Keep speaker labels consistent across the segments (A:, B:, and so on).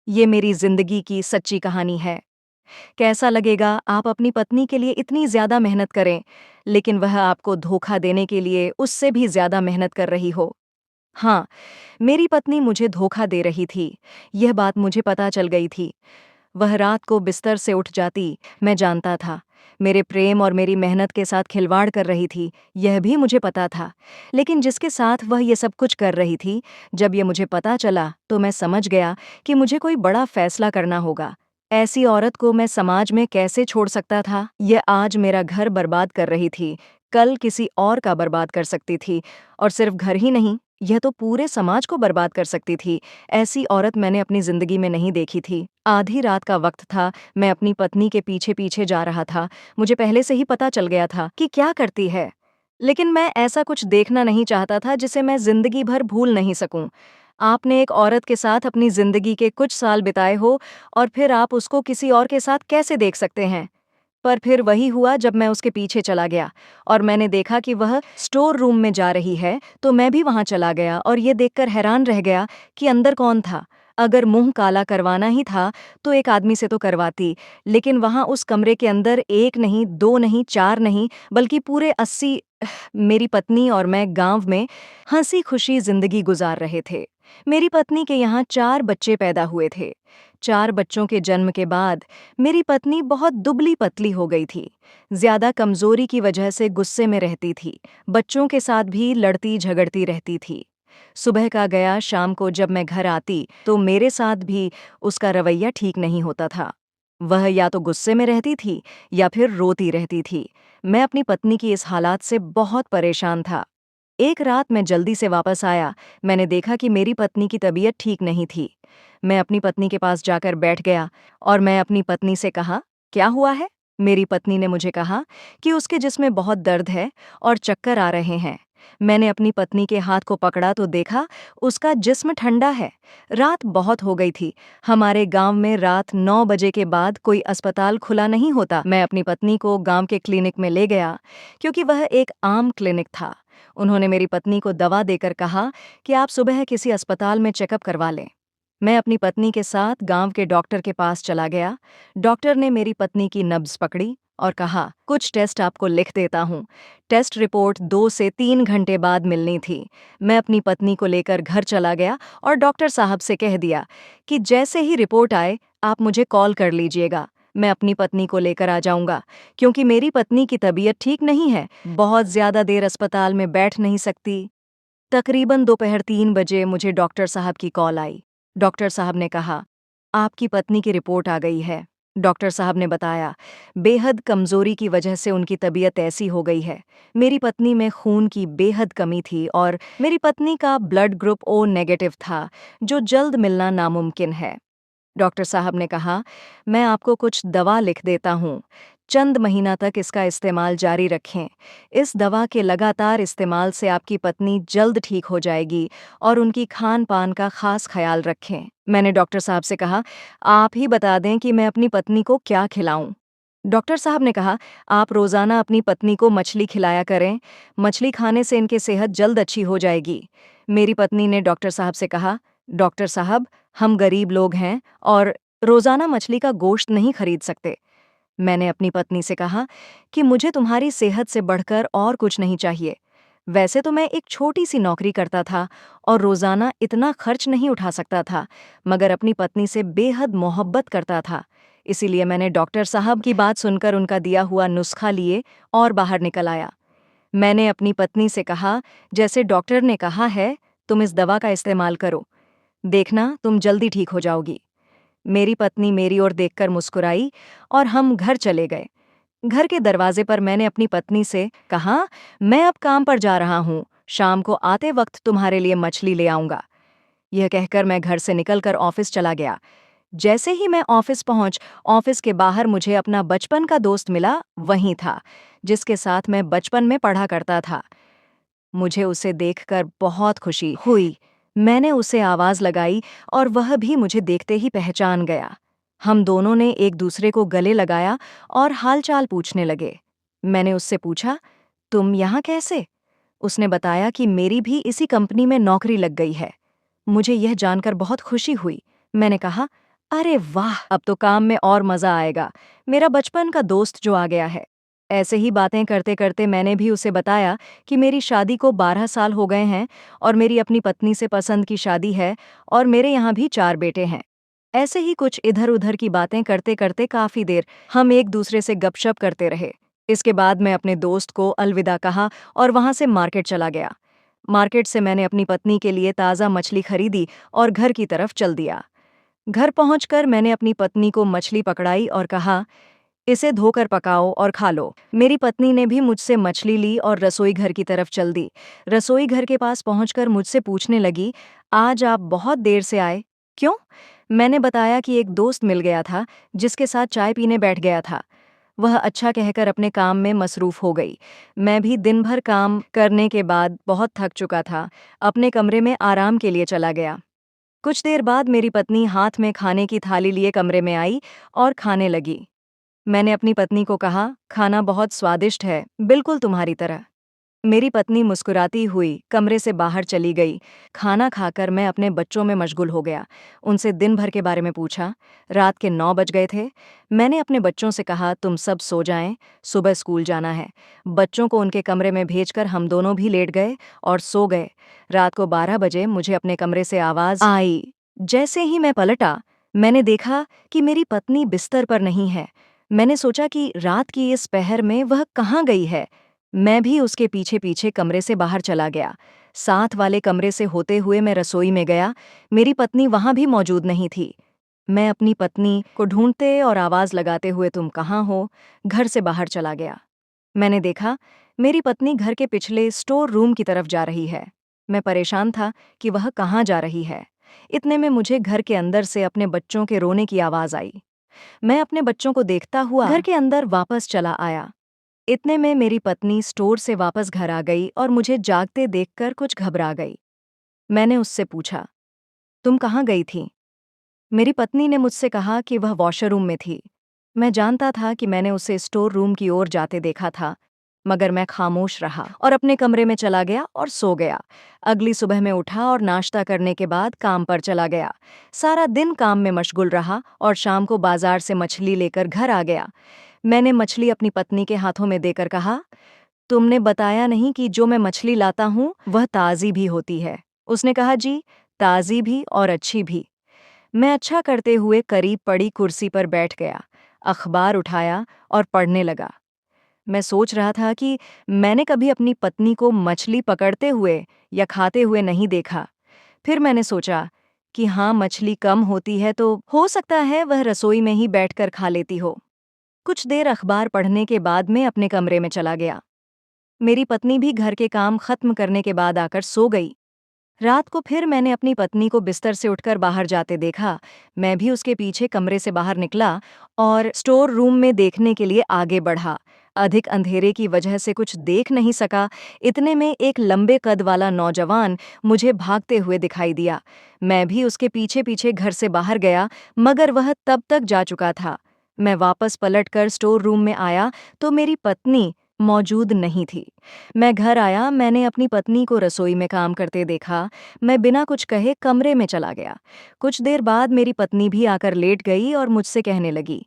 A: ये मेरी जिंदगी की सच्ची कहानी है। कैसा लगेगा आप अपनी पत्नी के लिए इतनी ज्यादा मेहनत करें, लेकिन वह आपको धोखा देने के लिए उससे भी ज्यादा मेहनत कर रही हो। हाँ, मेरी पत्नी मुझे धोखा दे रही थी। यह बात मुझे पता चल गई थी। वह रात को बिस्तर से उठ जाती, मैं जानता था। मेरे प्रेम और मेरी मेहनत के साथ खिलवाड़ कर रही थी, यह भी मुझे पता था। लेकिन जिसके साथ वह ये सब कुछ कर रही थी, जब ये मुझे पता चला तो मैं समझ गया कि मुझे कोई बड़ा फैसला करना होगा। ऐसी औरत को मैं समाज में कैसे छोड़ सकता था? यह आज मेरा घर बर्बाद कर रही थी, कल किसी और का बर्बाद कर सकती थी, और सिर्फ घर ही नहीं, यह तो पूरे समाज को बर्बाद कर सकती थी। ऐसी औरत मैंने अपनी जिंदगी में नहीं देखी थी। आधी रात का वक्त था, मैं अपनी पत्नी के पीछे पीछे जा रहा था। मुझे पहले से ही पता चल गया था कि क्या करती है, लेकिन मैं ऐसा कुछ देखना नहीं चाहता था जिसे मैं जिंदगी भर भूल नहीं सकूं। आपने एक औरत के साथ अपनी जिंदगी के कुछ साल बिताए हो, और फिर आप उसको किसी और के साथ कैसे देख सकते हैं? पर फिर वही हुआ जब मैं उसके पीछे चला गया और मैंने देखा कि वह स्टोर रूम में जा रही है, तो मैं भी वहां चला गया और ये देखकर हैरान रह गया कि अंदर कौन था। अगर मुंह काला करवाना ही था तो एक आदमी से तो करवाती, लेकिन वहां उस कमरे के अंदर एक नहीं, दो नहीं, चार नहीं, बल्कि पूरे 80 मेरी पत्नी और मैं गांव में हंसी खुशी जिंदगी गुजार रहे थे। मेरी पत्नी के यहाँ 4 बच्चे पैदा हुए थे। 4 बच्चों के जन्म के बाद मेरी पत्नी बहुत दुबली पतली हो गई थी। ज्यादा कमजोरी की वजह से गुस्से में रहती थी। बच्चों के साथ भी लड़ती झगड़ती रहती थी। सुबह का गया शाम को जब मैं घर आती तो मेरे साथ भी उसका रवैया ठीक नहीं होता था। वह या तो गुस्से में रहती थी या फिर रोती रहती थी। मैं अपनी पत्नी की इस हालात से बहुत परेशान था। एक रात मैं जल्दी से वापस आया। मैंने देखा कि मेरी पत्नी की तबीयत ठीक नहीं थी। मैं अपनी पत्नी के पास जाकर बैठ गया और मैं अपनी पत्नी से कहा, क्या हुआ है? मेरी पत्नी ने मुझे कहा कि उसके जिस्म में बहुत दर्द है और चक्कर आ रहे हैं। मैंने अपनी पत्नी के हाथ को पकड़ा तो देखा उसका जिस्म ठंडा है। रात बहुत हो गई थी। हमारे गांव में रात 9 बजे के बाद कोई अस्पताल खुला नहीं होता। मैं अपनी पत्नी को गांव के क्लिनिक में ले गया, क्योंकि वह एक आम क्लिनिक था। उन्होंने मेरी पत्नी को दवा देकर कहा कि आप सुबह किसी अस्पताल में चेकअप करवा लें। मैं अपनी पत्नी के साथ गांव के डॉक्टर के पास चला गया। डॉक्टर ने मेरी पत्नी की नब्ज पकड़ी और कहा, कुछ टेस्ट आपको लिख देता हूँ। टेस्ट रिपोर्ट 2 से 3 घंटे बाद मिलनी थी। मैं अपनी पत्नी को लेकर घर चला गया और डॉक्टर साहब से कह दिया कि जैसे ही रिपोर्ट आए आप मुझे कॉल कर लीजिएगा। मैं अपनी पत्नी को लेकर आ जाऊंगा, क्योंकि मेरी पत्नी की तबीयत ठीक नहीं है, बहुत ज्यादा देर अस्पताल में बैठ नहीं सकती। तकरीबन दोपहर 3 बजे मुझे डॉक्टर साहब की कॉल आई। डॉक्टर साहब ने कहा, आपकी पत्नी की रिपोर्ट आ गई है। डॉक्टर साहब ने बताया, बेहद कमजोरी की वजह से उनकी तबीयत ऐसी हो गई है। मेरी पत्नी में खून की बेहद कमी थी और मेरी पत्नी का ब्लड ग्रुप ओ नेगेटिव था, जो जल्द मिलना नामुमकिन है। डॉक्टर साहब ने कहा, मैं आपको कुछ दवा लिख देता हूँ। चंद महीना तक इसका इस्तेमाल जारी रखें। इस दवा के लगातार इस्तेमाल से आपकी पत्नी जल्द ठीक हो जाएगी, और उनकी खान पान का खास ख्याल रखें। मैंने डॉक्टर साहब से कहा, आप ही बता दें कि मैं अपनी पत्नी को क्या खिलाऊं। डॉक्टर साहब ने कहा, आप रोजाना अपनी पत्नी को मछली खिलाया करें। मछली खाने से इनकी सेहत जल्द अच्छी हो जाएगी। मेरी पत्नी ने डॉक्टर साहब से कहा, डॉक्टर साहब, हम गरीब लोग हैं और रोजाना मछली का गोश्त नहीं खरीद सकते। मैंने अपनी पत्नी से कहा कि मुझे तुम्हारी सेहत से बढ़कर और कुछ नहीं चाहिए। वैसे तो मैं एक छोटी सी नौकरी करता था और रोजाना इतना खर्च नहीं उठा सकता था, मगर अपनी पत्नी से बेहद मोहब्बत करता था। इसीलिए मैंने डॉक्टर साहब की बात सुनकर उनका दिया हुआ नुस्खा लिए और बाहर निकल आया। मैंने अपनी पत्नी से कहा, जैसे डॉक्टर ने कहा है, तुम इस दवा का इस्तेमाल करो। देखना तुम जल्दी ठीक हो जाओगी। मेरी पत्नी मेरी ओर देखकर मुस्कुराई और हम घर चले गए। घर के दरवाजे पर मैंने अपनी पत्नी से कहा, मैं अब काम पर जा रहा हूँ, शाम को आते वक्त तुम्हारे लिए मछली ले आऊंगा। यह कहकर मैं घर से निकलकर ऑफिस चला गया। जैसे ही मैं ऑफिस पहुंच, ऑफिस के बाहर मुझे अपना बचपन का दोस्त मिला, वही था जिसके साथ मैं बचपन में पढ़ा करता था। मुझे उसे देखकर बहुत खुशी हुई। मैंने उसे आवाज लगाई और वह भी मुझे देखते ही पहचान गया। हम दोनों ने एक दूसरे को गले लगाया और हालचाल पूछने लगे। मैंने उससे पूछा, तुम यहाँ कैसे? उसने बताया कि मेरी भी इसी कंपनी में नौकरी लग गई है। मुझे यह जानकर बहुत खुशी हुई। मैंने कहा, अरे वाह! अब तो काम में और मज़ा आएगा। मेरा बचपन का दोस्त जो आ गया है। ऐसे ही बातें करते-करते मैंने भी उसे बताया कि मेरी शादी को 12 साल हो गए हैं और मेरी अपनी पत्नी से पसंद की शादी है और मेरे यहाँ भी 4 बेटे हैं। ऐसे ही कुछ इधर-उधर की बातें करते-करते काफ़ी देर हम एक-दूसरे से गपशप करते रहे। इसके बाद मैं अपने दोस्त को अलविदा कहा और वहाँ से मार्केट चला गया। मार्केट से मैंने अपनी पत्नी के लिए ताज़ा मछली खरीदी और घर की तरफ चल दिया। घर पहुंचकर मैंने अपनी पत्नी को मछली पकड़ाई और कहा, इसे धोकर पकाओ और खा लो। मेरी पत्नी ने भी मुझसे मछली ली और रसोई घर की तरफ चल दी। रसोई घर के पास पहुंचकर मुझसे पूछने लगी, आज आप बहुत देर से आए, क्यों? मैंने बताया कि एक दोस्त मिल गया था जिसके साथ चाय पीने बैठ गया था। वह अच्छा कहकर अपने काम में मसरूफ हो गई। मैं भी दिन भर काम करने के बाद बहुत थक चुका था। अपने कमरे में आराम के लिए चला गया। कुछ देर बाद मेरी पत्नी हाथ में खाने की थाली लिए कमरे में आई और खाने लगी। मैंने अपनी पत्नी को कहा, खाना बहुत स्वादिष्ट है, बिल्कुल तुम्हारी तरह। मेरी पत्नी मुस्कुराती हुई कमरे से बाहर चली गई। खाना खाकर मैं अपने बच्चों में मशगूल हो गया। उनसे दिन भर के बारे में पूछा। रात के 9 बज गए थे। मैंने अपने बच्चों से कहा, तुम सब सो जाएं, सुबह स्कूल जाना है। बच्चों को उनके कमरे में भेजकर हम दोनों भी लेट गए और सो गए। रात को 12 बजे मुझे अपने कमरे से आवाज़ आई। जैसे ही मैं पलटा, मैंने देखा कि मेरी पत्नी बिस्तर पर नहीं है। मैंने सोचा कि रात की इस पहर में वह कहाँ गई है। मैं भी उसके पीछे-पीछे कमरे से बाहर चला गया। साथ वाले कमरे से होते हुए मैं रसोई में गया। मेरी पत्नी वहाँ भी मौजूद नहीं थी। मैं अपनी पत्नी को ढूंढते और आवाज़ लगाते हुए तुम कहाँ हो? घर से बाहर चला गया। मैंने देखा, मेरी पत्नी घर के पिछले स्टोर रूम की तरफ जा रही है। मैं परेशान था कि वह कहाँ जा रही है। इतने में मुझे घर के अंदर से अपने बच्चों के रोने की आवाज़ आई। मैं अपने बच्चों को देखता हुआ घर के अंदर वापस चला आया। इतने में मेरी पत्नी स्टोर से वापस घर आ गई और मुझे जागते देखकर कुछ घबरा गई। मैंने उससे पूछा, तुम कहाँ गई थी? मेरी पत्नी ने मुझसे कहा कि वह वॉशरूम में थी। मैं जानता था कि मैंने उसे स्टोर रूम की ओर जाते देखा था, मगर मैं खामोश रहा और अपने कमरे में चला गया और सो गया। अगली सुबह मैं उठा और नाश्ता करने के बाद काम पर चला गया। सारा दिन काम में मशगूल रहा और शाम को बाजार से मछली लेकर घर आ गया। मैंने मछली अपनी पत्नी के हाथों में देकर कहा, तुमने बताया नहीं कि जो मैं मछली लाता हूँ वह ताज़ी भी होती है। उसने कहा, जी, ताज़ी भी और अच्छी भी। मैं अच्छा करते हुए करीब पड़ी कुर्सी पर बैठ गया, अखबार उठाया और पढ़ने लगा। मैं सोच रहा था कि मैंने कभी अपनी पत्नी को मछली पकड़ते हुए या खाते हुए नहीं देखा। फिर मैंने सोचा कि हाँ, मछली कम होती है तो हो सकता है वह रसोई में ही बैठकर खा लेती हो। कुछ देर अखबार पढ़ने के बाद मैं अपने कमरे में चला गया। मेरी पत्नी भी घर के काम खत्म करने के बाद आकर सो गई। रात को फिर मैंने अपनी पत्नी को बिस्तर से उठकर बाहर जाते देखा। मैं भी उसके पीछे कमरे से बाहर निकला और स्टोर रूम में देखने के लिए आगे बढ़ा। अधिक अंधेरे की वजह से कुछ देख नहीं सका। इतने में एक लंबे कद वाला नौजवान मुझे भागते हुए दिखाई दिया। मैं भी उसके पीछे-पीछे घर से बाहर गया, मगर वह तब तक जा चुका था। मैं वापस पलटकर स्टोर रूम में आया तो मेरी पत्नी मौजूद नहीं थी। मैं घर आया, मैंने अपनी पत्नी को रसोई में काम करते देखा। मैं बिना कुछ कहे कमरे में चला गया। कुछ देर बाद मेरी पत्नी भी आकर लेट गई और मुझसे कहने लगी,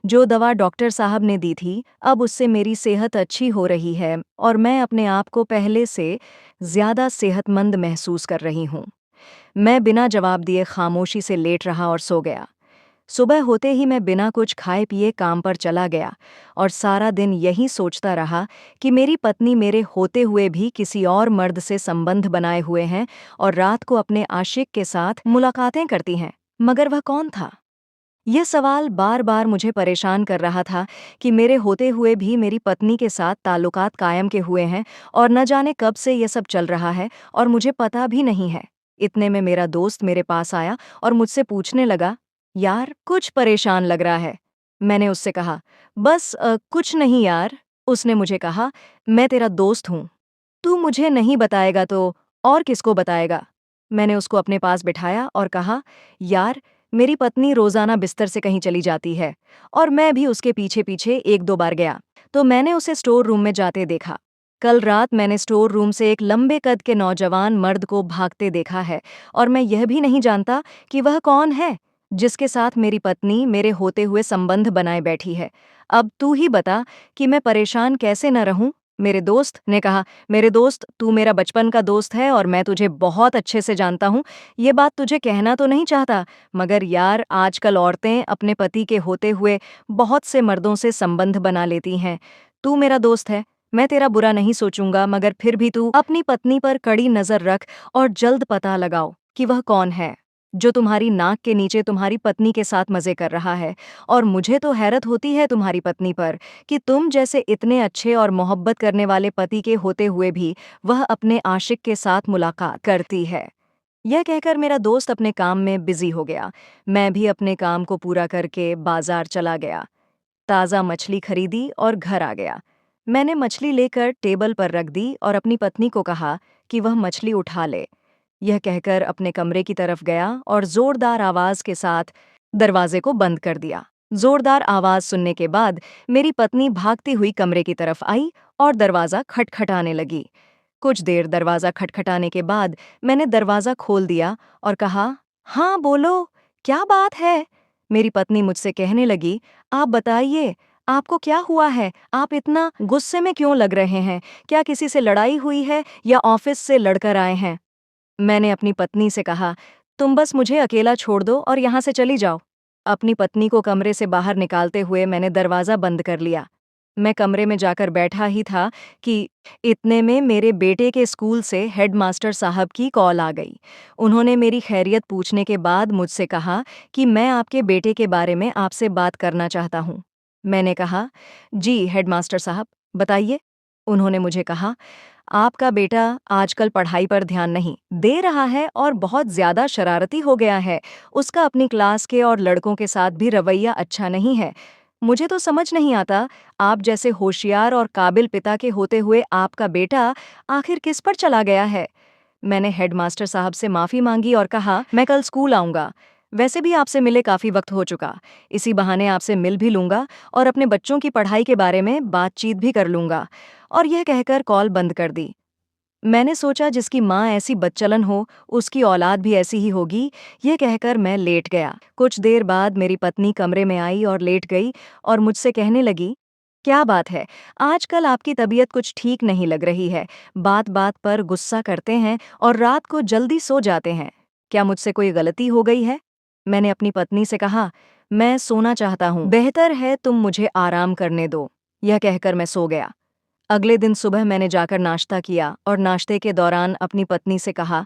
A: जो दवा डॉक्टर साहब ने दी थी, अब उससे मेरी सेहत अच्छी हो रही है और मैं अपने आप को पहले से ज़्यादा सेहतमंद महसूस कर रही हूँ। मैं बिना जवाब दिए खामोशी से लेट रहा और सो गया। सुबह होते ही मैं बिना कुछ खाए पिए काम पर चला गया और सारा दिन यही सोचता रहा कि मेरी पत्नी मेरे होते हुए भी किसी और मर्द से संबंध बनाए हुए हैं और रात को अपने आशिक के साथ मुलाकातें करती हैं। मगर वह कौन था? यह सवाल बार बार मुझे परेशान कर रहा था कि मेरे होते हुए भी मेरी पत्नी के साथ ताल्लुकात कायम के हुए हैं और न जाने कब से यह सब चल रहा है और मुझे पता भी नहीं है। इतने में मेरा दोस्त मेरे पास आया और मुझसे पूछने लगा, यार, कुछ परेशान लग रहा है। मैंने उससे कहा, बस कुछ नहीं यार। उसने मुझे कहा, मैं तेरा दोस्त हूँ, तू मुझे नहीं बताएगा तो और किसको बताएगा? मैंने उसको अपने पास बिठाया और कहा, यार, मेरी पत्नी रोजाना बिस्तर से कहीं चली जाती है और मैं भी उसके पीछे-पीछे 1-2 बार गया, तो मैंने उसे स्टोर रूम में जाते देखा। कल रात मैंने स्टोर रूम से एक लंबे कद के नौजवान मर्द को भागते देखा है और मैं यह भी नहीं जानता कि वह कौन है। जिसके साथ मेरी पत्नी मेरे होते हुए संबंध बनाए बैठी है। अब तू ही बता कि मैं परेशान कैसे न रहूं? मेरे दोस्त ने कहा, मेरे दोस्त, तू मेरा बचपन का दोस्त है और मैं तुझे बहुत अच्छे से जानता हूं। ये बात तुझे कहना तो नहीं चाहता, मगर यार आजकल औरतें अपने पति के होते हुए बहुत से मर्दों से संबंध बना लेती हैं। तू मेरा दोस्त है, मैं तेरा बुरा नहीं सोचूंगा, मगर फिर भी तू अपनी पत्नी पर कड़ी नजर रख और जल्द पता लगाओ कि वह कौन है जो तुम्हारी नाक के नीचे तुम्हारी पत्नी के साथ मजे कर रहा है। और मुझे तो हैरत होती है तुम्हारी पत्नी पर कि तुम जैसे इतने अच्छे और मोहब्बत करने वाले पति के होते हुए भी वह अपने आशिक के साथ मुलाकात करती है। यह कहकर मेरा दोस्त अपने काम में बिजी हो गया। मैं भी अपने काम को पूरा करके बाजार चला गया, ताज़ा मछली खरीदी और घर आ गया। मैंने मछली लेकर टेबल पर रख दी और अपनी पत्नी को कहा कि वह मछली उठा ले। यह कहकर अपने कमरे की तरफ गया और जोरदार आवाज के साथ दरवाजे को बंद कर दिया। जोरदार आवाज सुनने के बाद मेरी पत्नी भागती हुई कमरे की तरफ आई और दरवाजा खटखटाने लगी। कुछ देर दरवाजा खटखटाने के बाद मैंने दरवाजा खोल दिया और कहा, हाँ बोलो, क्या बात है? मेरी पत्नी मुझसे कहने लगी, आप बताइए, आपको क्या हुआ है? आप इतना गुस्से में क्यों लग रहे हैं? क्या किसी से लड़ाई हुई है या ऑफिस से लड़कर आए हैं? मैंने अपनी पत्नी से कहा, तुम बस मुझे अकेला छोड़ दो और यहाँ से चली जाओ। अपनी पत्नी को कमरे से बाहर निकालते हुए मैंने दरवाज़ा बंद कर लिया। मैं कमरे में जाकर बैठा ही था कि इतने में मेरे बेटे के स्कूल से हेडमास्टर साहब की कॉल आ गई। उन्होंने मेरी खैरियत पूछने के बाद मुझसे कहा कि मैं आपके बेटे के बारे में आपसे बात करना चाहता हूँ। मैंने कहा, जी हेडमास्टर साहब, बताइए। उन्होंने मुझे कहा, आपका बेटा आजकल पढ़ाई पर ध्यान नहीं दे रहा है और बहुत ज्यादा शरारती हो गया है। उसका अपनी क्लास के और लड़कों के साथ भी रवैया अच्छा नहीं है। मुझे तो समझ नहीं आता, आप जैसे होशियार और काबिल पिता के होते हुए आपका बेटा आखिर किस पर चला गया है। मैंने हेडमास्टर साहब से माफी मांगी और कहा, मैं कल स्कूल आऊंगा। वैसे भी आपसे मिले काफी वक्त हो चुका, इसी बहाने आपसे मिल भी लूंगा और अपने बच्चों की पढ़ाई के बारे में बातचीत भी कर लूंगा। और यह कहकर कॉल बंद कर दी। मैंने सोचा जिसकी माँ ऐसी बदचलन हो, उसकी औलाद भी ऐसी ही होगी। ये कहकर मैं लेट गया। कुछ देर बाद मेरी पत्नी कमरे में आई और लेट गई और मुझसे कहने लगी, क्या बात है, आजकल आपकी तबीयत कुछ ठीक नहीं लग रही है। बात बात पर गुस्सा करते हैं और रात को जल्दी सो जाते हैं। क्या मुझसे कोई गलती हो गई है? मैंने अपनी पत्नी से कहा, मैं सोना चाहता हूँ, बेहतर है तुम मुझे आराम करने दो। यह कहकर मैं सो गया। अगले दिन सुबह मैंने जाकर नाश्ता किया और नाश्ते के दौरान अपनी पत्नी से कहा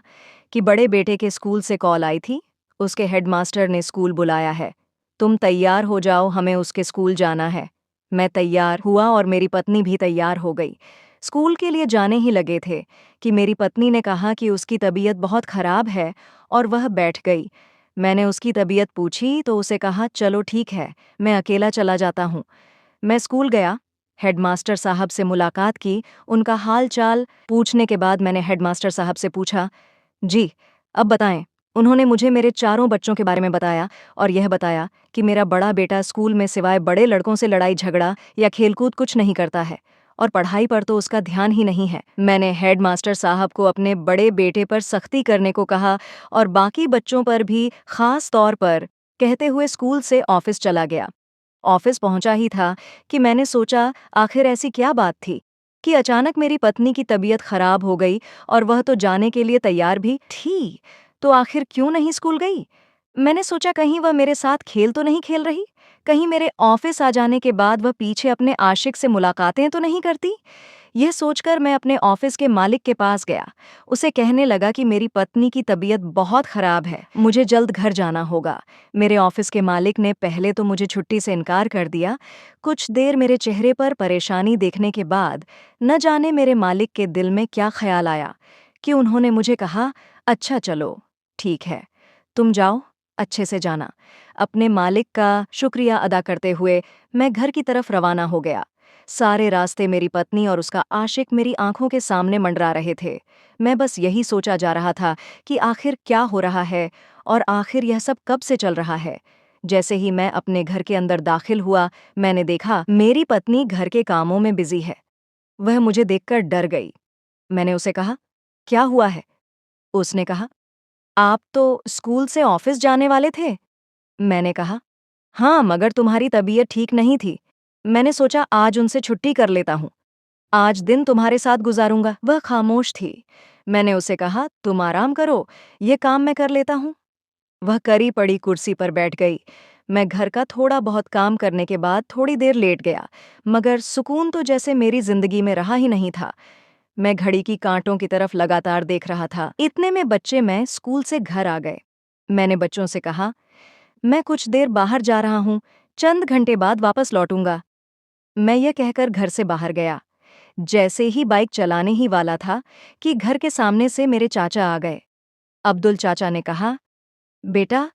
A: कि बड़े बेटे के स्कूल से कॉल आई थी, उसके हेडमास्टर ने स्कूल बुलाया है। तुम तैयार हो जाओ, हमें उसके स्कूल जाना है। मैं तैयार हुआ और मेरी पत्नी भी तैयार हो गई। स्कूल के लिए जाने ही लगे थे कि मेरी पत्नी ने कहा कि उसकी तबीयत बहुत खराब है और वह बैठ गई। मैंने उसकी तबीयत पूछी तो उसे कहा, चलो ठीक है, मैं अकेला चला जाता हूँ। मैं स्कूल गया, हेडमास्टर साहब से मुलाकात की। उनका हाल चाल पूछने के बाद मैंने हेडमास्टर साहब से पूछा, जी, अब बताएं। उन्होंने मुझे मेरे चारों बच्चों के बारे में बताया और यह बताया कि मेरा बड़ा बेटा स्कूल में सिवाय बड़े लड़कों से लड़ाई झगड़ा या खेलकूद कुछ नहीं करता है और पढ़ाई पर तो उसका ध्यान ही नहीं है। मैंने हेडमास्टर साहब को अपने बड़े बेटे पर सख्ती करने को कहा और बाकी बच्चों पर भी खास तौर पर कहते हुए स्कूल से ऑफिस चला गया। ऑफिस पहुंचा ही था कि मैंने सोचा, आखिर ऐसी क्या बात थी कि अचानक मेरी पत्नी की तबीयत खराब हो गई और वह तो जाने के लिए तैयार भी थी, तो आखिर क्यों नहीं स्कूल गई? मैंने सोचा कहीं वह मेरे साथ खेल तो नहीं खेल रही, कहीं मेरे ऑफिस आ जाने के बाद वह पीछे अपने आशिक से मुलाकातें तो नहीं करती। यह सोचकर मैं अपने ऑफिस के मालिक के पास गया। उसे कहने लगा कि मेरी पत्नी की तबीयत बहुत खराब है, मुझे जल्द घर जाना होगा। मेरे ऑफिस के मालिक ने पहले तो मुझे छुट्टी से इनकार कर दिया। कुछ देर मेरे चेहरे पर परेशानी देखने के बाद न जाने मेरे मालिक के दिल में क्या ख्याल आया कि उन्होंने मुझे कहा, अच्छा चलो, ठीक है, तुम जाओ, अच्छे से जाना। अपने मालिक का शुक्रिया अदा करते हुए मैं घर की तरफ रवाना हो गया। सारे रास्ते मेरी पत्नी और उसका आशिक मेरी आंखों के सामने मंडरा रहे थे। मैं बस यही सोचा जा रहा था कि आखिर क्या हो रहा है और आखिर यह सब कब से चल रहा है। जैसे ही मैं अपने घर के अंदर दाखिल हुआ, मैंने देखा मेरी पत्नी घर के कामों में बिजी है। वह मुझे देखकर डर गई। मैंने उसे कहा, क्या हुआ है? उसने कहा, आप तो स्कूल से ऑफिस जाने वाले थे। मैंने कहा, हाँ, मगर तुम्हारी तबीयत ठीक नहीं थी। मैंने सोचा आज उनसे छुट्टी कर लेता हूँ। आज दिन तुम्हारे साथ गुजारूंगा। वह खामोश थी। मैंने उसे कहा, तुम आराम करो, ये काम मैं कर लेता हूँ। वह करी पड़ी कुर्सी पर बैठ गई। मैं घर का थोड़ा बहुत काम करने के बाद थोड़ी देर लेट गया, मगर सुकून तो जैसे मेरी जिंदगी में रहा ही नहीं था। मैं घड़ी की कांटों की तरफ लगातार देख रहा था। इतने में बच्चे मैं स्कूल से घर आ गए। मैंने बच्चों से कहा, मैं कुछ देर बाहर जा रहा हूँ, चंद घंटे बाद वापस लौटूंगा। मैं यह कहकर घर से बाहर गया। जैसे ही बाइक चलाने ही वाला था कि घर के सामने से मेरे चाचा आ गए। अब्दुल चाचा ने कहा, बेटा,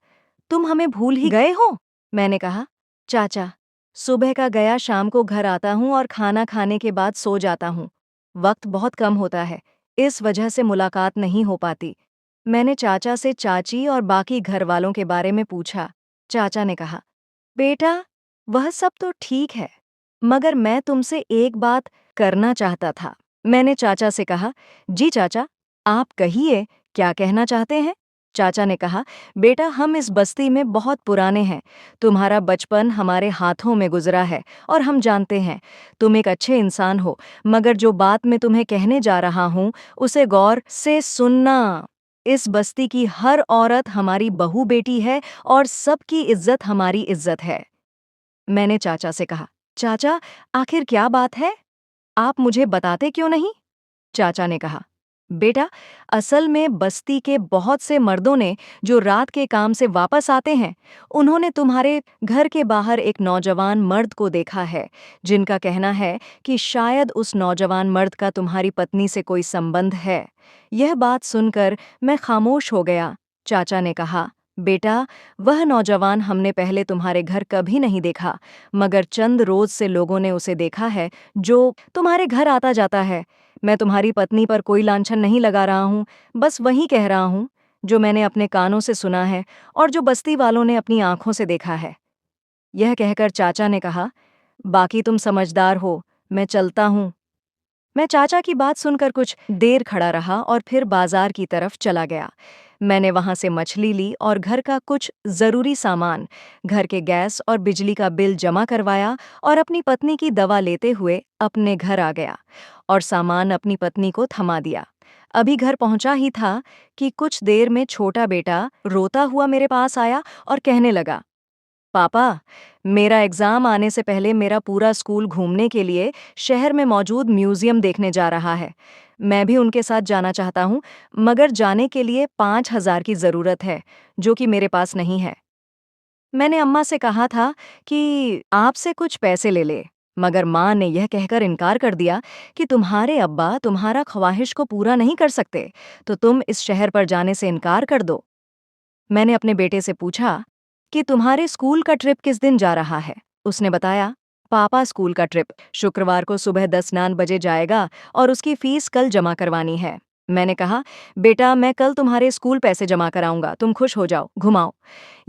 A: तुम हमें भूल ही गए हो? मैंने कहा, चाचा, सुबह का गया शाम को घर आता हूँ और खाना खाने के बाद सो जाता हूँ। वक्त बहुत कम होता है, इस वजह से मुलाकात नहीं हो पाती। मैंने चाचा से चाची और बाकी घर वालों के बारे में पूछा। चाचा ने कहा, बेटा, वह सब तो ठीक है, मगर मैं तुमसे एक बात करना चाहता था। मैंने चाचा से कहा, जी चाचा, आप कहिए, क्या कहना चाहते हैं? चाचा ने कहा, बेटा, हम इस बस्ती में बहुत पुराने हैं। तुम्हारा बचपन हमारे हाथों में गुजरा है और हम जानते हैं तुम एक अच्छे इंसान हो, मगर जो बात मैं तुम्हें कहने जा रहा हूँ उसे गौर से सुनना। इस बस्ती की हर औरत हमारी बहू बेटी है और सबकी इज्जत हमारी इज्जत है। मैंने चाचा से कहा, चाचा, आखिर क्या बात है? आप मुझे बताते क्यों नहीं? चाचा ने कहा, बेटा, असल में बस्ती के बहुत से मर्दों ने जो रात के काम से वापस आते हैं, उन्होंने तुम्हारे घर के बाहर एक नौजवान मर्द को देखा है, जिनका कहना है कि शायद उस नौजवान मर्द का तुम्हारी पत्नी से कोई संबंध है। यह बात सुनकर मैं खामोश हो गया। चाचा ने कहा, बेटा, वह नौजवान हमने पहले तुम्हारे घर कभी नहीं देखा, मगर चंद रोज से लोगों ने उसे देखा है, जो तुम्हारे घर आता जाता है। मैं तुम्हारी पत्नी पर कोई लांछन नहीं लगा रहा हूँ, बस वही कह रहा हूँ जो मैंने अपने कानों से सुना है और जो बस्ती वालों ने अपनी आंखों से देखा है। यह कहकर चाचा ने कहा, बाकी तुम समझदार हो, मैं चलता हूँ। मैं चाचा की बात सुनकर कुछ देर खड़ा रहा और फिर बाजार की तरफ चला गया। मैंने वहां से मछली ली और घर का कुछ जरूरी सामान, घर के गैस और बिजली का बिल जमा करवाया और अपनी पत्नी की दवा लेते हुए अपने घर आ गया और सामान अपनी पत्नी को थमा दिया। अभी घर पहुंचा ही था कि कुछ देर में छोटा बेटा रोता हुआ मेरे पास आया और कहने लगा, पापा, मेरा एग्जाम आने से पहले मेरा पूरा स्कूल घूमने के लिए शहर में मौजूद म्यूजियम देखने जा रहा है। मैं भी उनके साथ जाना चाहता हूँ, मगर जाने के लिए 5,000 की ज़रूरत है, जो कि मेरे पास नहीं है। मैंने अम्मा से कहा था कि आपसे कुछ पैसे ले ले, मगर माँ ने यह कहकर इनकार कर दिया कि तुम्हारे अब्बा तुम्हारा ख्वाहिश को पूरा नहीं कर सकते, तो तुम इस शहर पर जाने से इनकार कर दो। मैंने अपने बेटे से पूछा कि तुम्हारे स्कूल का ट्रिप किस दिन जा रहा है? उसने बताया, पापा, स्कूल का ट्रिप शुक्रवार को सुबह 10-9 बजे जाएगा और उसकी फीस कल जमा करवानी है। मैंने कहा, बेटा, मैं कल तुम्हारे स्कूल पैसे जमा कराऊंगा, तुम खुश हो जाओ, घुमाओ।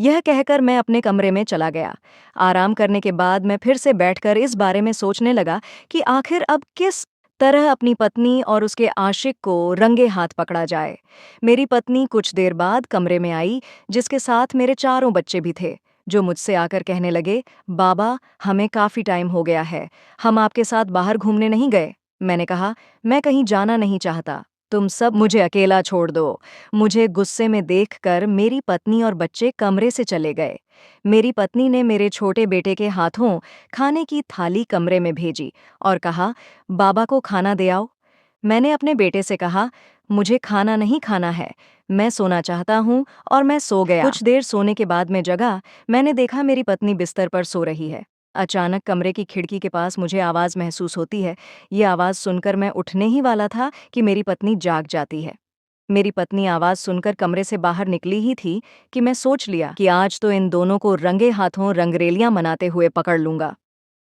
A: यह कहकर मैं अपने कमरे में चला गया। आराम करने के बाद मैं फिर से बैठकर इस बारे में सोचने लगा कि आखिर अब किस तरह अपनी पत्नी और उसके आशिक को रंगे हाथ पकड़ा जाए। मेरी पत्नी कुछ देर बाद कमरे में आई, जिसके साथ मेरे चारों बच्चे भी थे, जो मुझसे आकर कहने लगे, बाबा, हमें काफी टाइम हो गया है, हम आपके साथ बाहर घूमने नहीं गए। मैंने कहा, मैं कहीं जाना नहीं चाहता, तुम सब मुझे अकेला छोड़ दो। मुझे गुस्से में देखकर मेरी पत्नी और बच्चे कमरे से चले गए। मेरी पत्नी ने मेरे छोटे बेटे के हाथों खाने की थाली कमरे में भेजी और कहा, बाबा को खाना दे आओ। मैंने अपने बेटे से कहा, मुझे खाना नहीं खाना है, मैं सोना चाहता हूँ, और मैं सो गया। कुछ देर सोने के बाद मैं जगा। मैंने देखा मेरी पत्नी बिस्तर पर सो रही है। अचानक कमरे की खिड़की के पास मुझे आवाज़ महसूस होती है। ये आवाज़ सुनकर मैं उठने ही वाला था कि मेरी पत्नी जाग जाती है। मेरी पत्नी आवाज़ सुनकर कमरे से बाहर निकली ही थी कि मैं सोच लिया कि आज तो इन दोनों को रंगे हाथों रंगरेलियां मनाते हुए पकड़ लूंगा।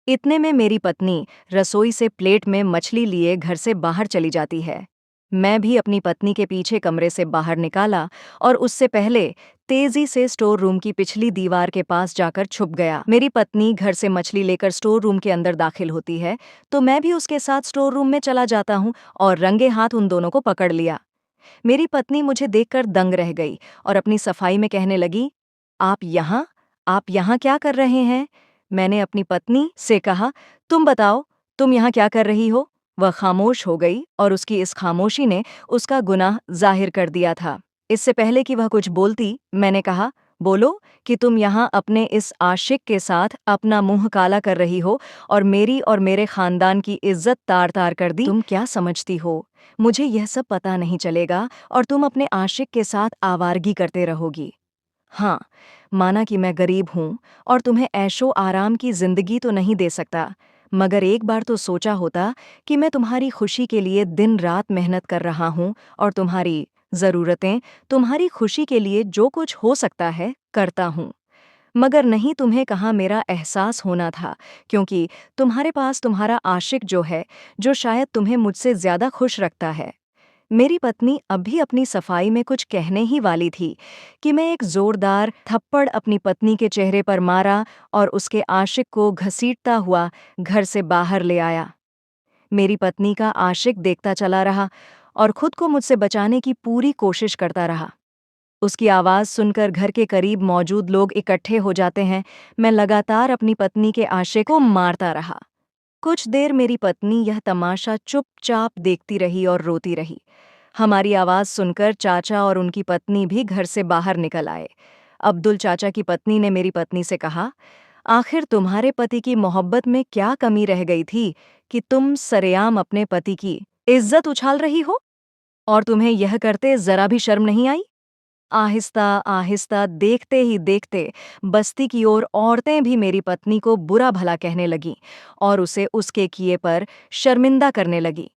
A: इतने में मेरी पत्नी रसोई से प्लेट में मछली लिए घर से बाहर चली जाती है। मैं भी अपनी पत्नी के पीछे कमरे से बाहर निकाला और उससे पहले तेजी से स्टोर रूम की पिछली दीवार के पास जाकर छुप गया। मेरी पत्नी घर से मछली लेकर स्टोर रूम के अंदर दाखिल होती है, तो मैं भी उसके साथ स्टोर रूम में चला जाता हूँ और रंगे हाथ उन दोनों को पकड़ लिया। मेरी पत्नी मुझे देखकर दंग रह गई और अपनी सफाई में कहने लगी, आप यहाँ? आप यहाँ क्या कर रहे हैं? मैंने अपनी पत्नी से कहा, तुम बताओ, तुम यहाँ क्या कर रही हो? वह खामोश हो गई और उसकी इस खामोशी ने उसका गुनाह जाहिर कर दिया था। इससे पहले कि वह कुछ बोलती, मैंने कहा, बोलो कि तुम यहाँ अपने इस आशिक के साथ अपना मुंह काला कर रही हो और मेरी और मेरे खानदान की इज्जत तार-तार कर दी। तुम क्या समझती हो? मुझे यह सब पता नहीं चलेगा और तुम अपने आशिक के साथ आवारगी करते रहोगी। हाँ, माना कि मैं गरीब हूँ और तुम्हें ऐशो आराम की जिंदगी तो नहीं दे सकता, मगर एक बार तो सोचा होता कि मैं तुम्हारी खुशी के लिए दिन रात मेहनत कर रहा हूँ और तुम्हारी ज़रूरतें, तुम्हारी खुशी के लिए जो कुछ हो सकता है, करता हूँ। मगर नहीं, तुम्हें कहाँ मेरा एहसास होना था, क्योंकि तुम्हारे पास तुम्हारा आशिक जो है, जो शायद तुम्हें मुझसे ज़्यादा खुश रखता है। मेरी पत्नी अभी अपनी सफाई में कुछ कहने ही वाली थी कि मैं एक जोरदार थप्पड़ अपनी पत्नी के चेहरे पर मारा और उसके आशिक को घसीटता हुआ घर से बाहर ले आया। मेरी पत्नी का आशिक देखता चला रहा और खुद को मुझसे बचाने की पूरी कोशिश करता रहा। उसकी आवाज़ सुनकर घर के करीब मौजूद लोग इकट्ठे हो जाते हैं। मैं लगातार अपनी पत्नी के आशिक को मारता रहा। कुछ देर मेरी पत्नी यह तमाशा चुपचाप देखती रही और रोती रही। हमारी आवाज़ सुनकर चाचा और उनकी पत्नी भी घर से बाहर निकल आए। अब्दुल चाचा की पत्नी ने मेरी पत्नी से कहा, आखिर तुम्हारे पति की मोहब्बत में क्या कमी रह गई थी कि तुम सरेआम अपने पति की इज्जत उछाल रही हो? और तुम्हें यह करते जरा भी शर्म नहीं आई? आहिस्ता आहिस्ता देखते ही देखते बस्ती की ओर औरतें भी मेरी पत्नी को बुरा भला कहने लगीं और उसे उसके किए पर शर्मिंदा करने लगी।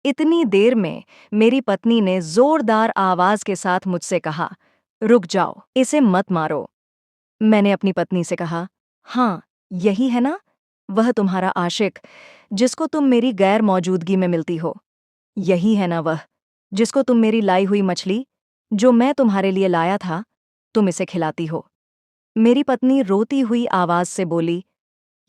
A: इतनी देर में मेरी पत्नी ने जोरदार आवाज के साथ मुझसे कहा, रुक जाओ, इसे मत मारो। मैंने अपनी पत्नी से कहा, हाँ, यही है ना वह तुम्हारा आशिक, जिसको तुम मेरी गैर मौजूदगी में मिलती हो? यही है ना वह, जिसको तुम मेरी लाई हुई मछली, जो मैं तुम्हारे लिए लाया था, तुम इसे खिलाती हो? मेरी पत्नी रोती हुई आवाज से बोली,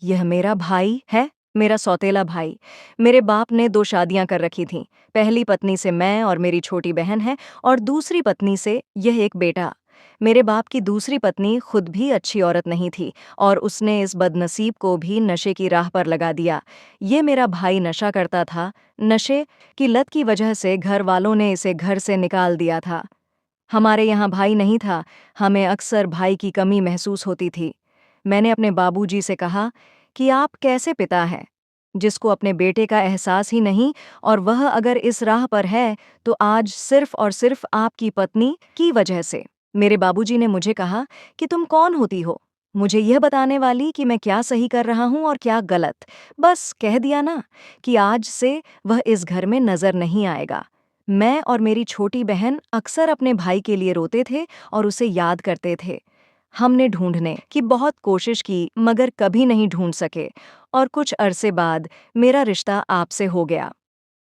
A: यह मेरा भाई है, मेरा सौतेला भाई। मेरे बाप ने 2 शादियां कर रखी थीं। पहली पत्नी से मैं और मेरी छोटी बहन है और दूसरी पत्नी से यह एक बेटा। मेरे बाप की दूसरी पत्नी खुद भी अच्छी औरत नहीं थी और उसने इस बदनसीब को भी नशे की राह पर लगा दिया। ये मेरा भाई नशा करता था। नशे की लत की वजह से घर वालों ने इसे घर से निकाल दिया था। हमारे यहाँ भाई नहीं था, हमें अक्सर भाई की कमी महसूस होती थी। मैंने अपने बाबूजी से कहा कि आप कैसे पिता हैं, जिसको अपने बेटे का एहसास ही नहीं, और वह अगर इस राह पर है तो आज सिर्फ और सिर्फ आपकी पत्नी की वजह से। मेरे बाबूजी ने मुझे कहा कि तुम कौन होती हो मुझे यह बताने वाली कि मैं क्या सही कर रहा हूँ और क्या गलत। बस कह दिया ना कि आज से वह इस घर में नजर नहीं आएगा। मैं और मेरी छोटी बहन अक्सर अपने भाई के लिए रोते थे और उसे याद करते थे। हमने ढूंढने की बहुत कोशिश की मगर कभी नहीं ढूंढ सके, और कुछ अरसे बाद मेरा रिश्ता आपसे हो गया।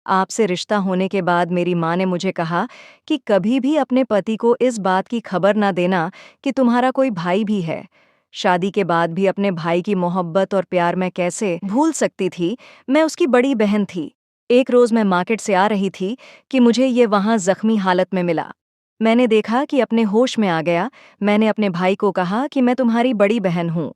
A: आपसे रिश्ता होने के बाद मेरी माँ ने मुझे कहा कि कभी भी अपने पति को इस बात की खबर ना देना कि तुम्हारा कोई भाई भी है। शादी के बाद भी अपने भाई की मोहब्बत और प्यार मैं कैसे भूल सकती थी? मैं उसकी बड़ी बहन थी। एक रोज मैं मार्केट से आ रही थी कि मुझे ये वहां जख्मी हालत में मिला। मैंने देखा कि अपने होश में आ गया। मैंने अपने भाई को कहा कि मैं तुम्हारी बड़ी बहन हूँ।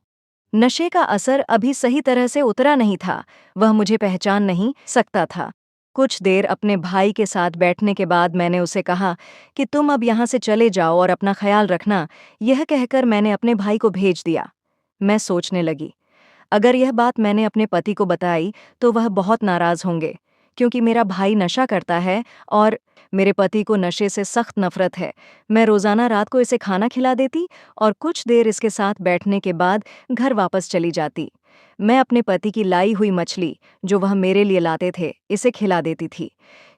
A: नशे का असर अभी सही तरह से उतरा नहीं था, वह मुझे पहचान नहीं सकता था। कुछ देर अपने भाई के साथ बैठने के बाद मैंने उसे कहा कि तुम अब यहाँ से चले जाओ और अपना ख्याल रखना। यह कहकर मैंने अपने भाई को भेज दिया। मैं सोचने लगी, अगर यह बात मैंने अपने पति को बताई तो वह बहुत नाराज होंगे, क्योंकि मेरा भाई नशा करता है और मेरे पति को नशे से सख्त नफरत है। मैं रोजाना रात को इसे खाना खिला देती और कुछ देर इसके साथ बैठने के बाद घर वापस चली जाती। मैं अपने पति की लाई हुई मछली, जो वह मेरे लिए लाते थे, इसे खिला देती थी,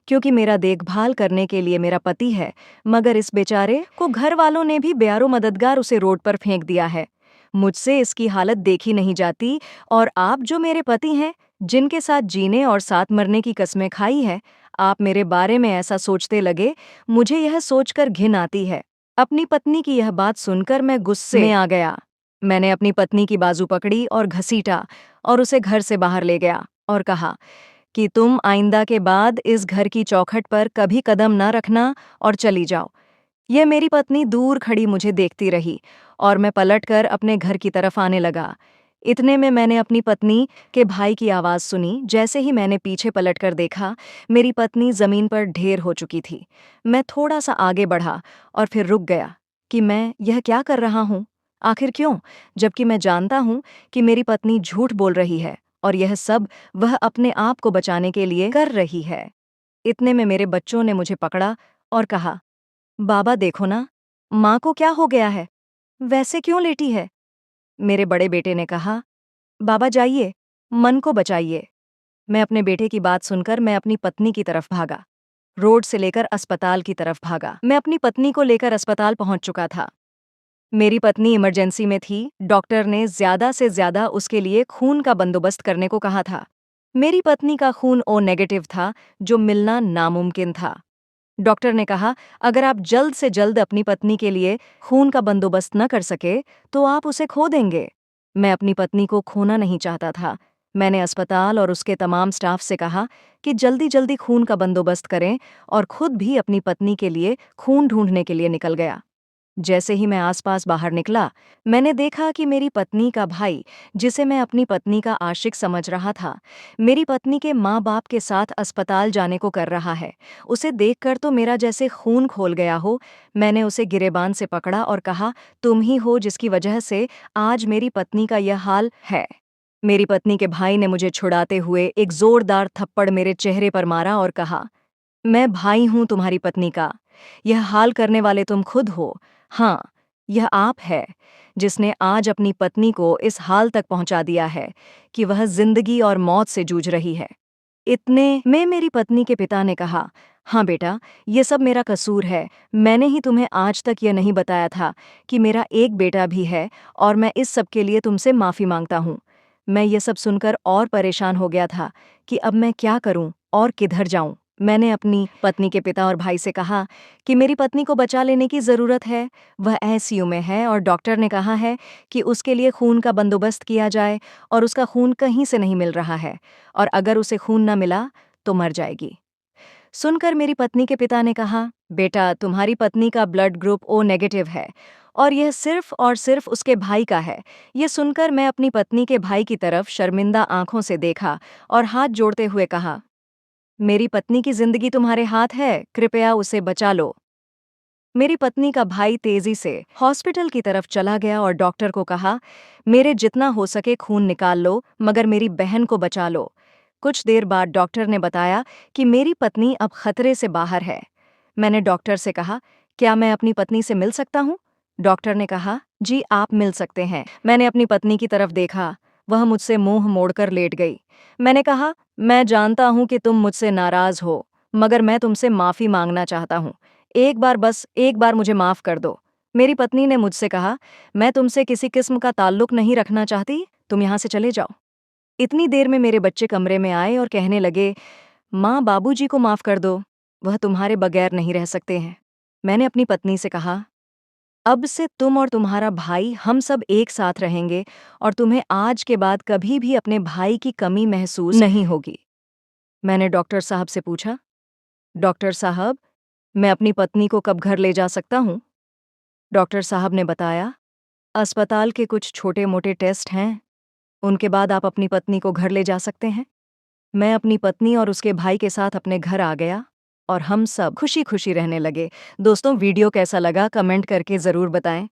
A: क्योंकि मेरा देखभाल करने के लिए मेरा पति है, मगर इस बेचारे को घर वालों ने भी बेयारो मददगार उसे रोड पर फेंक दिया है। मुझसे इसकी हालत देखी नहीं जाती, और आप जो मेरे पति हैं, जिनके साथ जीने और साथ मरने की कस्में खाई है, आप मेरे बारे में ऐसा सोचते लगे। मुझे यह सोचकर घिन आती है। अपनी पत्नी की यह बात सुनकर मैं गुस्से में आ गया। मैंने अपनी पत्नी की बाजू पकड़ी और घसीटा और उसे घर से बाहर ले गया और कहा कि तुम आइंदा के बाद इस घर की चौखट पर कभी कदम न रखना और चली जाओ। यह मेरी पत्नी दूर खड़ी मुझे देखती रही और मैं पलटकर अपने घर की तरफ आने लगा। इतने में मैंने अपनी पत्नी के भाई की आवाज़ सुनी। जैसे ही मैंने पीछे पलटकर देखा, मेरी पत्नी ज़मीन पर ढेर हो चुकी थी। मैं थोड़ा-सा आगे बढ़ा और फिर रुक गया कि मैं यह क्या कर रहा हूँ? आखिर क्यों? जबकि मैं जानता हूँ कि मेरी पत्नी झूठ बोल रही है और यह सब वह अपने आप को बचाने के लिए कर रही है। इतने में मेरे बच्चों ने मुझे पकड़ा और कहा, बाबा देखो ना, माँ को क्या हो गया है? वैसे क्यों लेटी है? मेरे बड़े बेटे ने कहा, बाबा जाइए, मन को बचाइए। मैं अपने बेटे की बात सुनकर मैं अपनी पत्नी की तरफ भागा। रोड से लेकर अस्पताल की तरफ भागा। मैं अपनी पत्नी को लेकर अस्पताल पहुंच चुका था। मेरी पत्नी इमरजेंसी में थी। डॉक्टर ने ज्यादा से ज्यादा उसके लिए खून का बंदोबस्त करने को कहा था। मेरी पत्नी का खून ओ नेगेटिव था, जो मिलना नामुमकिन था। डॉक्टर ने कहा, अगर आप जल्द से जल्द अपनी पत्नी के लिए खून का बंदोबस्त न कर सके, तो आप उसे खो देंगे। मैं अपनी पत्नी को खोना नहीं चाहता था। मैंने अस्पताल और उसके तमाम स्टाफ से कहा कि जल्दी जल्दी खून का बंदोबस्त करें और खुद भी अपनी पत्नी के लिए खून ढूंढने के लिए निकल गया। जैसे ही मैं आसपास बाहर निकला, मैंने देखा कि मेरी पत्नी का भाई, जिसे मैं अपनी पत्नी का आशिक समझ रहा था, मेरी पत्नी के माँ-बाप के साथ अस्पताल जाने को कर रहा है। उसे देखकर तो मेरा जैसे खून खोल गया हो। मैंने उसे गिरेबान से पकड़ा और कहा, तुम ही हो जिसकी वजह से आज मेरी पत्नी का यह हाल है। मेरी पत्नी के भाई ने मुझे छुड़ाते हुए एक जोरदार थप्पड़ मेरे चेहरे पर मारा और कहा, मैं भाई हूं तुम्हारी पत्नी का। यह हाल करने वाले तुम खुद हो। हाँ, यह आप है जिसने आज अपनी पत्नी को इस हाल तक पहुंचा दिया है कि वह जिंदगी और मौत से जूझ रही है। इतने में मेरी पत्नी के पिता ने कहा, हाँ बेटा, ये सब मेरा कसूर है। मैंने ही तुम्हें आज तक यह नहीं बताया था कि मेरा एक बेटा भी है और मैं इस सब के लिए तुमसे माफ़ी मांगता हूँ। मैं ये सब सुनकर और परेशान हो गया था कि अब मैं क्या करूं और किधर जाऊं। मैंने अपनी पत्नी के पिता और भाई से कहा कि मेरी पत्नी को बचा लेने की ज़रूरत है। वह आईसीयू में है और डॉक्टर ने कहा है कि उसके लिए खून का बंदोबस्त किया जाए और उसका खून कहीं से नहीं मिल रहा है और अगर उसे खून न मिला तो मर जाएगी। सुनकर मेरी पत्नी के पिता ने कहा, बेटा तुम्हारी पत्नी का ब्लड ग्रुप ओ नेगेटिव है और यह सिर्फ और सिर्फ उसके भाई का है। ये सुनकर मैं अपनी पत्नी के भाई की तरफ शर्मिंदा आंखों से देखा और हाथ जोड़ते हुए कहा, मेरी पत्नी की जिंदगी तुम्हारे हाथ है, कृपया उसे बचा लो। मेरी पत्नी का भाई तेजी से हॉस्पिटल की तरफ चला गया और डॉक्टर को कहा, मेरे जितना हो सके खून निकाल लो, मगर मेरी बहन को बचा लो। कुछ देर बाद डॉक्टर ने बताया कि मेरी पत्नी अब खतरे से बाहर है। मैंने डॉक्टर से कहा, क्या मैं अपनी पत्नी से मिल सकता हूँ? डॉक्टर ने कहा, जी आप मिल सकते हैं। मैंने अपनी पत्नी की तरफ देखा। वह मुझसे मुंह मोड़कर लेट गई। मैंने कहा, मैं जानता हूँ कि तुम मुझसे नाराज हो, मगर मैं तुमसे माफ़ी मांगना चाहता हूँ। एक बार, बस एक बार मुझे माफ़ कर दो। मेरी पत्नी ने मुझसे कहा, मैं तुमसे किसी किस्म का ताल्लुक नहीं रखना चाहती, तुम यहाँ से चले जाओ। इतनी देर में मेरे बच्चे कमरे में आए और कहने लगे, माँ बाबूजी को माफ़ कर दो, वह तुम्हारे बगैर नहीं रह सकते हैं। मैंने अपनी पत्नी से कहा, अब से तुम और तुम्हारा भाई हम सब एक साथ रहेंगे और तुम्हें आज के बाद कभी भी अपने भाई की कमी महसूस नहीं होगी। मैंने डॉक्टर साहब से पूछा, डॉक्टर साहब, मैं अपनी पत्नी को कब घर ले जा सकता हूँ? डॉक्टर साहब ने बताया, अस्पताल के कुछ छोटे-मोटे टेस्ट हैं, उनके बाद आप अपनी पत्नी को घर ले जा सकते हैं। मैं अपनी पत्नी और उसके भाई के साथ अपने घर आ गया और हम सब खुशी-खुशी रहने लगे। दोस्तों, वीडियो कैसा लगा कमेंट करके ज़रूर बताएं।